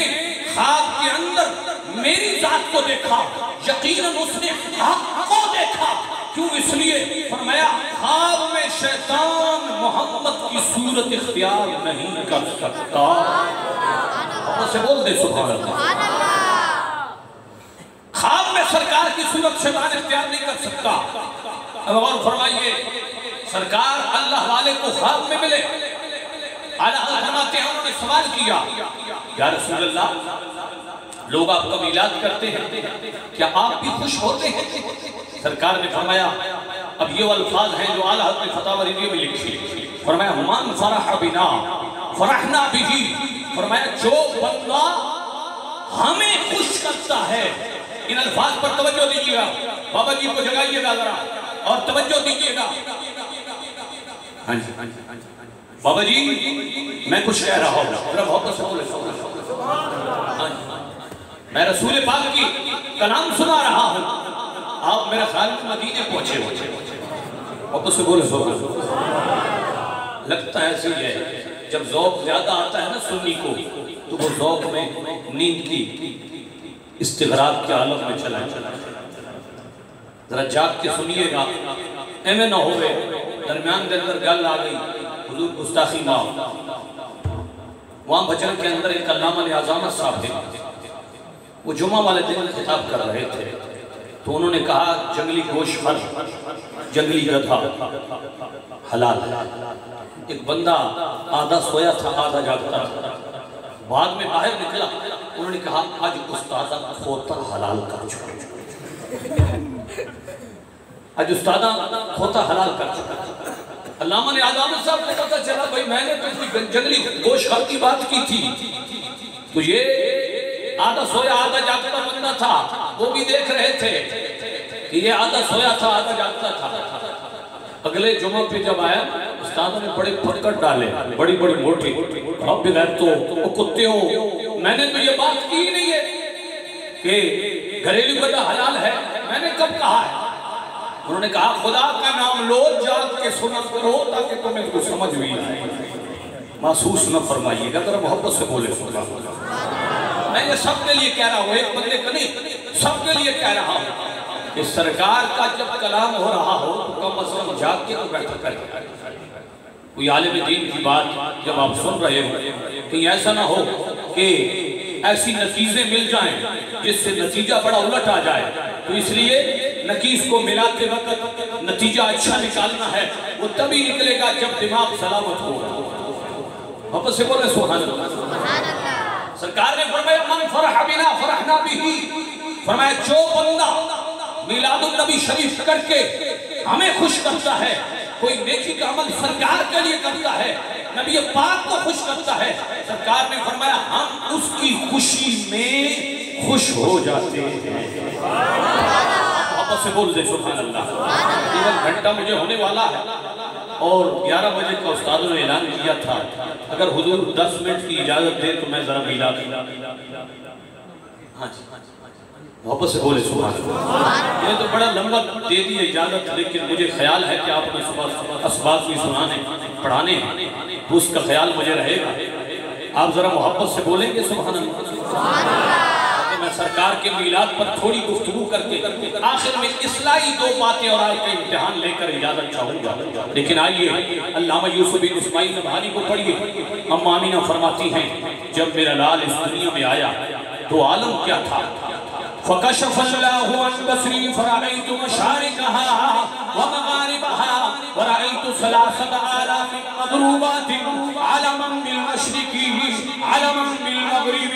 خواب کے اندر میری ذات کو دیکھا یقیناً اس نے حق کو دیکھا۔ کیوں؟ اس لیے فرمایا خواب میں شیطان محمد کی صورت اختیار نہیں کر سکتا۔ آپ سے بول دے سبحان اللہ۔ خواب میں سرکار کی صورت شیطان اختیار نہیں کر سکتا۔ اب اور فرمائیے سرکار اللہ والے کو خواب میں ملے، اعلیٰ فرماتے ہیں انہوں نے سوال کیا یا رسول اللہ لوگ آپ کا میلاد کرتے ہیں، کیا آپ بھی خوش ہوتے ہیں؟ سرکار نے فرمایا اب یہ الفاظ ہیں جو اعلیٰ حضرت فتاوی رضویہ میں لکھی، فرمایا من فرح بنا فرحنا بھی، فرمایا جو بندہ ہمیں خوش کرتا ہے. ان الفاظ پر توجہ دیجیے گا، بابا جی کو جگائیے گا ذرا اور توجہ دیجیے گا. ہاں جی بابا جی میں کچھ کہہ رہا ہوں، ذرا محبت سے بولے. میں رسول پاک کی کلام سنا رہا ہوں، آپ میرا خیال میں مدینے پہنچے ہوئے، محبت سے بولے. لگتا ہے ایسے ہی ہے، جب ذوق زیادہ آتا ہے نا سنی کو تو وہ ذوق میں نیند کی استغراق کے عالم میں چلا ہے. ذرا جاگ کے سنیے گا، ایمیں نہ ہوئے درمیان دے اندر گل آ گئی حضور گستاخی نہ ہو. وہاں بچن کے اندر ایک علامہ عظامت صاحب تھے، وہ جمعہ والے دن خطاب کر رہے تھے تو انہوں نے کہا جنگلی گوشت خر، جنگلی گدھا حلال. ایک بندہ آدھا سویا تھا آدھا جاگتا تھا، بعد میں باہر نکلا، انہوں نے کہا آج استادہ کھوتا حلال کر چکا، آج استادہ کھوتا حلال کر چکا. علامہ نے عظامت صاحب کو پتا چلا بھئی میں نے تو کوئی جنگلی گوشت خر کی بات کی تھی، تو یہ آدھا سویا آدھا جاگتا بندہ تھا، وہ بھی دیکھ رہے تھے کہ یہ آدھا سویا تھا آدھا جاگتا تھا. اگلے جمعہ پہ جب آیا استادوں نے بڑے پھٹکر ڈالے، بڑی بڑی موٹی، اب بغیر تو وہ کتے ہو، میں نے تو یہ بات کی نہیں ہے کہ گھریلو گدھا حلال ہے، میں نے کب کہا ہے؟ انہوں نے کہا خدا کا نام لو جاگ کے سنا کرو تاکہ تمہیں کو سمجھ بھی آئے، محسوس نہ فرمائیے گا. ذرا محبت سے بولے. میں یہ سب کے لیے کہہ رہا ہوں، ایک بندے کا نہیں، سب کے لیے کہہ رہا ہوں کہ سرکار کا جب کلام ہو رہا ہو تو کم از کم جاگ کے بیٹھا کریں. کوئی عالم دین کی بات جب آپ سن رہے ہو کہیں ایسا نہ ہو کہ ایسی نتیجے مل جائیں جس سے نتیجہ بڑا الٹ آ جائے. تو اس لیے نتیج کو ملاتے وقت نتیجہ اچھا نکالنا ہے، وہ تبھی نکلے گا جب دماغ سلامت ہوگا. واپس سے بولے سبحان اللہ. سرکار نے فرمایا من فرح بنا فرحنا بھی، فرمایا جو بندہ میلاد النبی شریف کر کے ہمیں خوش کرتا ہے، کوئی نیکی کا عمل سرکار کے لیے کرتا ہے، نبی پاک کو خوش کرتا ہے، سرکار نے فرمایا ہم اس کی خوشی میں خوش ہو جاتے ہیں. واپس سے بول دے سبحان اللہ. تقریباً گھنٹہ مجھے ہونے والا ہے اور 11 بجے کا استادوں نے اعلان کیا تھا اگر حضور 10 منٹ کی اجازت دے تو میں ذرا میلاد. ہاں جی واپس سے بولے سبحان اللہ. یہ تو بڑا لمبا دے دی اجازت، لیکن مجھے خیال ہے کہ آپ نے صبح اسباق بھی سنانے پڑھانے ہیں تو اس کا خیال مجھے رہے گا. آپ ذرا محبت سے بولیں گے سبحان اللہ. میں سرکار کے میلاد پر تھوڑی گفتگو کر کے آخر میں اصلاحی 2 باتیں اور آیت کا امتحان لے کر اجازت چاہوں گا. لیکن آئیے علامہ یوسف بن اسماعیل نبہانی کو پڑھیے. اما آمینہ فرماتی ہیں جب میرا لال اس دنیا میں آیا تو عالم کیا تھا. فَكَشَفَ اللَّهُ عَنْ بَصْرِي فَرَأَيْتُ مَشَارِقَهَا وَمَغَارِبَهَا وَرَأَيْتُ 3,000 مَضْرُوبَاتٍ عَلَمًا بِالْمَشْرِقِ عَلَمًا بِالْمَغْرِبِ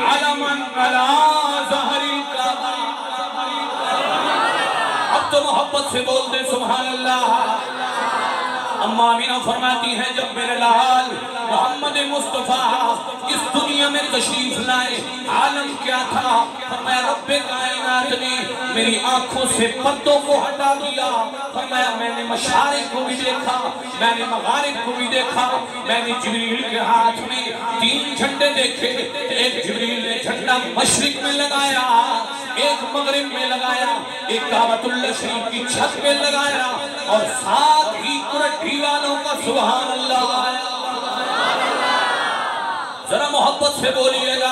عَلَمًا عَلَىٰ ظَهْرِ الْكَعْبَةِ. اب تو محبت سے بول دے سبحان اللہ. اما آمینہ فرماتی ہیں جب میرے لال محمد مصطفیٰ اس دنیا میں تشریف لائے عالم کیا تھا. فرمایا رب کائنات نے میری آنکھوں سے پردوں کو ہٹا دیا. فرمایا میں نے مشارق کو بھی دیکھا، میں نے مغارب کو بھی دیکھا، میں نے جبریل کے ہاتھ میں 3 جھنڈے دیکھے. ایک جبریل نے جھنڈا مشرق میں لگایا، ایک مغرب میں لگایا، ایک کعبۃ اللہ شریف کی چھت میں لگایا اور ساتھ ہی کرٹھی والوں کا سبحان اللہ آیا. ذرا محبت سے بولیے گا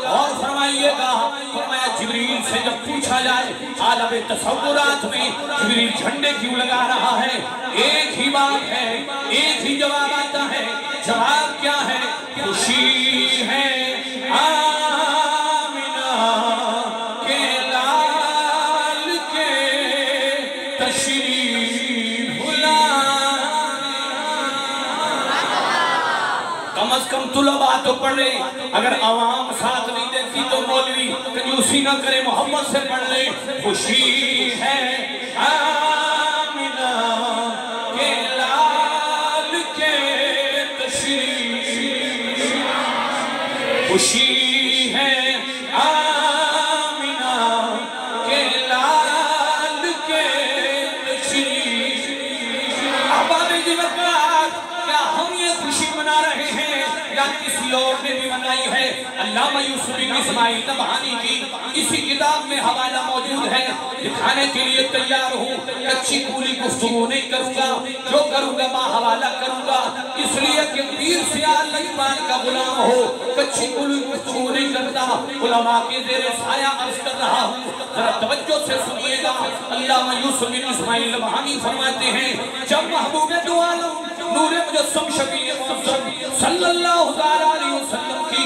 اور فرمائیے گا. فرمایا جبریل سے جب پوچھا جائے عالم تصورات میں جبریل جھنڈے کیوں لگا رہا ہے، ایک ہی بات ہے، ایک ہی جواب آتا ہے. جواب کیا ہے؟ خوشی ہے آمینہ کے لال کے تشریف لانے. کم از کم طلباء تو پڑھے، اگر عوام ساتھ نہیں دیکھتی تو مولوی کنجوسی نہ کرے، محمد سے پڑھ لے. خوشی ہے آمینہ خوشی ہے آمینہ کے لال کے تشریف۔ احباب دیوکار، کیا ہم یہ خوشی منا رہے ہیں یا کسی اور نے بھی منائی ہے؟ علامہ یوسف بن اسماعیل نبہانی کی اسی کتاب میں حوالہ موجود ہے، دکھانے کے لیے تیار ہوں۔ کچی کولی گفتگو نہیں کروں گا، جو کروں گا ماں حوالہ کروں گا، اس لیے کہ پیر سیاہ اللہ اقبال کا غلام ہو، کچی کولی گفتگو نہیں کرتا۔ علماء کے زیر سایہ عرض کر رہا ہوں، ذرا توجہ سے سنیے گا۔ علامہ یوسف بن اسماعیل نبہانی فرماتے ہیں، جب محبوب دو عالم نور مجسم شفیع معظم صلی اللہ علیہ وسلم کی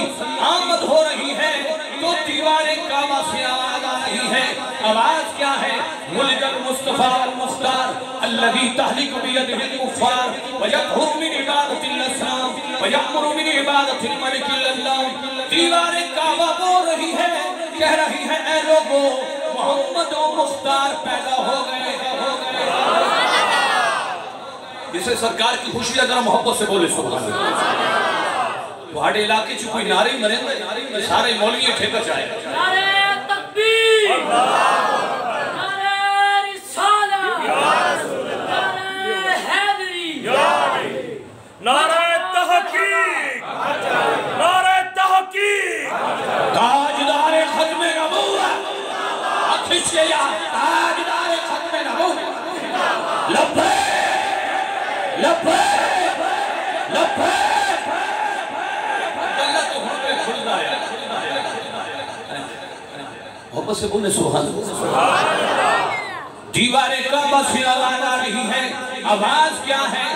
آمد ہو رہی ہے تو دیوار کعبہ سے آواز آ رہی ہے۔ آواز کیا ہے؟ ولد المصطفیٰ المختار الذی تہلک بیدہ الکفار ویطہر من عبادت الاسلام ویأمر من عبادت الملک اللہ۔ دیوار کعبہ بول رہی ہے، کہہ رہی ہے اے لوگو محمد و مختار پیدا ہو گئے۔ جسے سرکار کی خوشی ہے، ذرا محبت سے بولے سبحان اللہ۔ وہاڑے علاقے چی کوئی نعرے مرے گے، سارے مولوی ٹھیکہ چاہے۔
نعرہ تکبیر، نعرہ رسالہ، نعرہ حیدری،
نعرہ تحقیق، نعرہ تحقیق،
تاجدار ختم نبوت، اکھش کے یا تاجدار ختم نبوت، لبیک لبیک لبیک۔ اللہ تو ہم پہ کھلنا ہے، محبت سے بولے سبحان اللہ۔ دیوار کعبہ سے آواز آ رہی ہے، آواز کیا ہے؟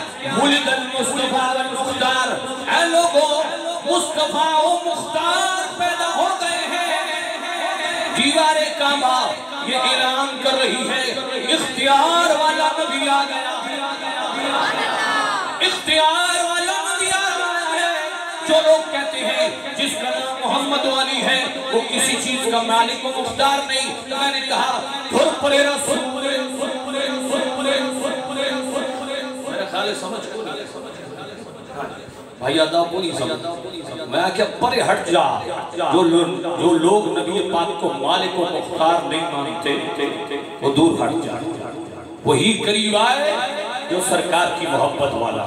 ولد المصطفیٰ والمختار، اے لوگو مصطفیٰ و مختار پیدا ہو گئے ہیں۔ دیوار کعبہ یہ اعلان کر رہی ہے، اختیار والا نبی آ گیا، اختیار والا نبی آ رہا ہے۔ جو لوگ کہتے ہیں جس کا نام محمد علی ہے وہ کسی چیز کا مالک و مختار نہیں، میں نے کہا دھر پرے رسول میرا خیال سمجھ کو نہیں، بھائی ادا کو نہیں سمجھ، میں کیا پرے ہٹ جا۔ جو لوگ نبی پاک کو مالک و مختار نہیں مانتے وہ دور ہٹ جا، وہی قریب آئے جو سرکار کی محبت والا۔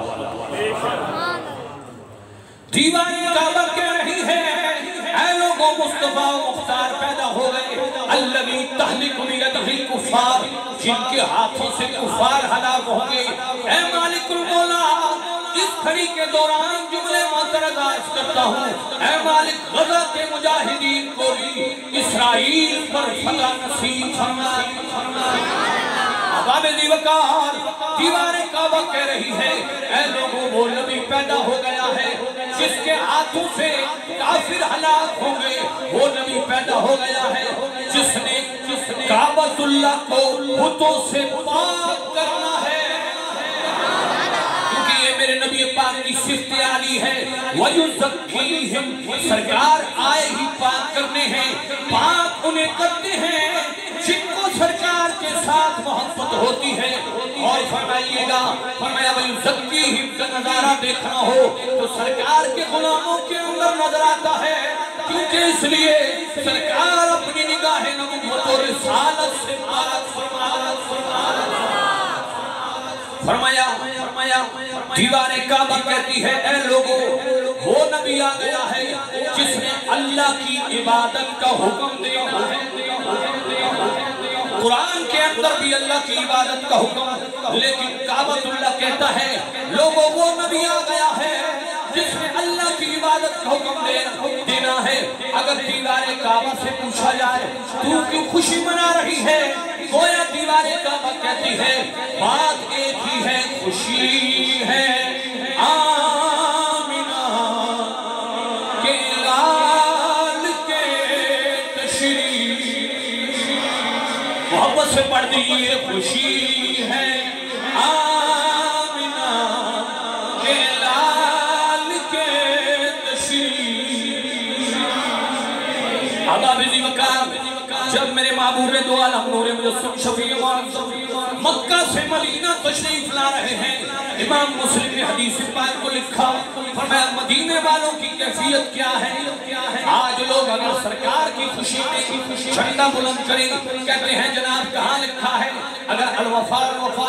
دیوار کعبہ کہہ رہی ہے اے لوگوں مصطفیٰ و مختار پیدا ہو گئے، الذی تہلک بیدہ الکفار، جن کے ہاتھوں سے کفار ہلاک ہوں گے۔ اے مالک المولا، اس کھڑی کے دوران جملے معترض عرض کرتا ہوں، اے مالک غزہ کے مجاہدین کو بھی اسرائیل پر فتح نصیب فرما۔ احباب دیوکار، دیوار کعبہ کہہ رہی ہے اے لوگوں وہ نبی پیدا ہو گیا ہے جس کے ہاتھوں سے کافر ہلاک ہوں گے، وہ نبی پیدا ہو گیا ہے جس نے کعبۃ اللہ کو بتوں سے پاک کرنا ہے، کیونکہ یہ میرے نبی پاک کی صفت عالی ہے۔ وَيُزَكِّيهِمْ، سرکار آئے ہی پاک کرنے ہیں، پاک انہیں کرتے ہیں جن کو سرکار کے ساتھ محبت ہوتی ہے۔ اور فرمائیے گا، فرمایا وَيُزَكِّيهِمْ کا نظارہ دیکھنا ہو تو سرکار کے غلاموں کے اندر نظر آتا ہے، کیونکہ اس لیے سرکار اپنی نگاہ نبوت و رسالت سے پاک فرمایا۔ دیوار کعبہ کہتی ہے اے لوگوں وہ نبی آ گیا ہے جس نے اللہ کی عبادت کا حکم دینا ہے۔ قرآن کے اندر بھی اللہ کی عبادت کا حکم، لیکن کعبۃ اللہ کہتا ہے لوگوں وہ نبی آ گیا ہے جس نے اللہ کی عبادت کا حکم دینا ہے۔ اگر دیوار کعبہ سے پوچھا جائے تو کیوں خوشی منا رہی ہے، گویا دیوار کعبہ کہتی ہے بات ایک ہی ہے، خوشی ہے آمینہ کے لال کے تشریف۔ محبت سے پڑھ دیئے، خوشی ہے آمینہ کے لال کے تشریف۔ آداب دیوکار، جب میرے محبوب دو عالم نور مجسم شفیع معظم مکہ سے مدینہ تشریف لا رہے ہیں، امام مسلم نے حدیث پاک کو لکھا، میں مدینے والوں کی کیفیت کیا ہے؟ آج لوگ اگر سرکار کی خوشی میں جھنڈا بلند کریں کہتے ہیں جناب کہاں لکھا ہے؟ اگر الوفا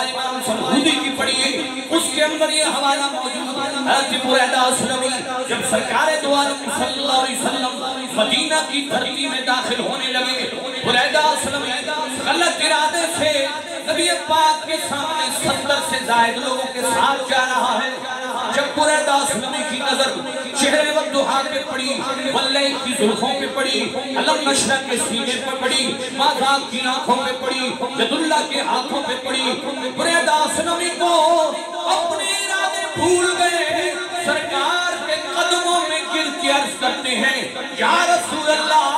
امام سمہودی کی پڑھیے اس کے اندر یہ حوالہ موجود ہے۔ حضرت بریدہ اسلمی جب سرکار دو عالم صلی اللہ علیہ وسلم مدینہ کی دھرتی میں داخل ہونے لگے، بریدہ اسلمی غلط ارادے سے نبی پاک کے سامنے 70 سے زائد لوگوں کے ساتھ جا رہا ہے۔ جب بریدہ اسلمی کی نظر چہرے والدحا پہ پڑی، واللیل کی زلفوں پہ پڑی، علم نشرہ کے سینے پہ پڑی، ماذاق کی آنکھوں پہ پڑی، ید اللہ کے ہاتھوں پہ پڑی، بریدہ اسلمی کو اپنے ارادے بھول گئے، سرکار کے قدموں میں گر کے عرض کرتے ہیں یا رسول اللہ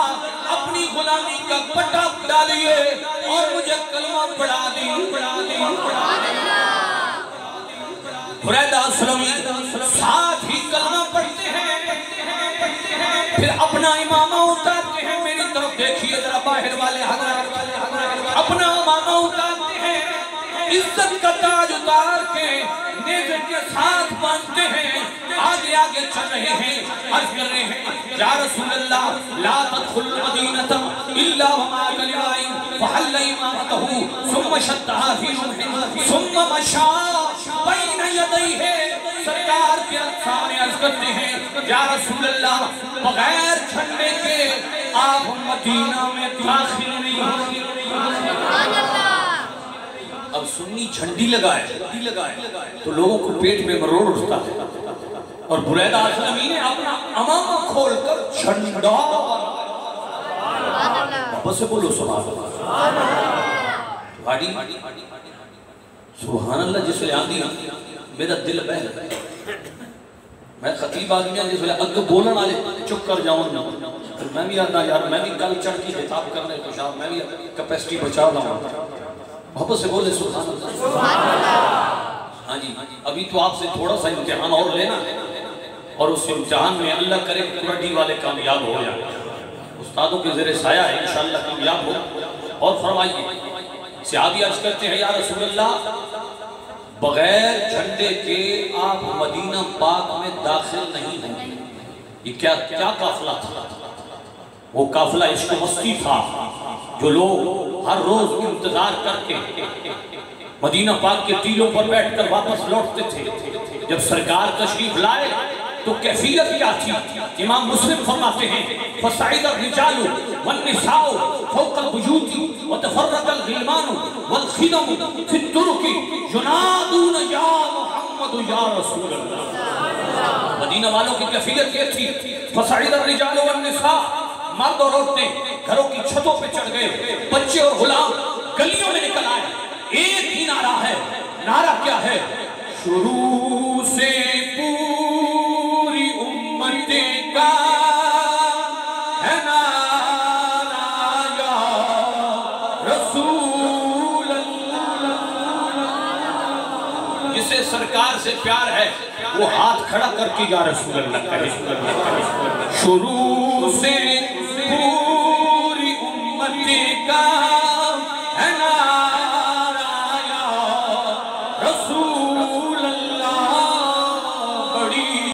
اپنی غلامی کا پٹا ڈالیے اور مجھے کلمہ پڑھا دی۔ بریدہ اسلمی ساتھ ہی کلمہ پڑھتے ہیں، پھر اپنا امامہ اتارتے ہیں، میری طرف دیکھیے ذرا باہر والے حضرات، اپنا امامہ اتارتے ہیں، عزت کا تاج اتار کے نیزے کے ساتھ باندھتے ہیں، آگے آگے چل رہے ہیں، عرض کر رہے ہیں یا رسول اللہ لا تدخل المدینہ الا ومعک لوائن فحل امامتہ ثم شدہا فی رمح ثم مشا بین یدیہ۔ سرکار کے سامنے عرض کرتے ہیں یا رسول اللہ بغیر جھنڈے کے آپ مدینہ میں داخل نہیں ہوگی۔ اب سنی جھنڈی لگائے تو لوگوں کو پیٹ میں مروڑ اٹھتا ہے، اور بریدہ اسلمی نے اپنا امامہ کھول کر جھنڈا واپس سے بولو سبحان اللہ، سبحان اللہ جس لئے آدھی میرا دل بہل ہے، میں خطیب آدمی ہیں جس لئے اگر بولن آلے چک کر جاؤں نا، میں بھی آدھا یار میں بھی کل چڑھ کی خطاب کرنے کو شاہ میں بھی کپیسٹی بچا رہا ہوں، محبت سے بولے سبحان اللہ۔ ہاں جی ابھی تو آپ سے تھوڑا سا امتحان اور لینا ہے، اور اس امتحان میں اللہ کرے کبڈی والے کامیاب ہو جائیں، استادوں کے زیر سایہ ہے انشاءاللہ کامیاب ہو۔ اور فرمائیے صحابی عرض کرتے ہیں یا رسول اللہ بغیر جھنڈے کے آپ مدینہ پاک میں داخل نہیں ہوں گے۔ یہ کیا قافلہ تھا؟ وہ قافلہ عشق و مستی تھا جو لوگ ہر روز انتظار کر کے مدینہ پاک کے ٹیلوں پر بیٹھ کر واپس لوٹتے تھے۔ جب سرکار تشریف لائے تو کیفیت کیا تھی؟ امام مسلم فرماتے ہیں فَصَعِدَ الرِّجَالُ وَالنِّسَاءُ فَوْقَ الْبُيُوتِ وَتَفَرَّقَ الْغِلْمَانُ وَالْخِدَمُ فِي الطُّرُقِ يُنَادُونَ يَا مُحَمَّدُ يَا رَسُولَ اللَّهِ۔ مدینہ والوں کی کیفیت یہ تھی فَصَعِدَ الرِّجَالُ وَالنِّسَاءُ، مرد اور عورتیں گھروں کی چھتوں پہ چڑھ گئے، بچے اور غلام گلیوں میں نکل آئے، ایک ہی نعرہ ہے، نعرہ کیا ہے؟ شروع سے پوری امت کا ہے نعرہ یا رسول اللہ۔ جسے سرکار سے پیار ہے وہ ہاتھ کھڑا کر کے یا رسول اللہ کہے۔ شروع سے پوری امت کا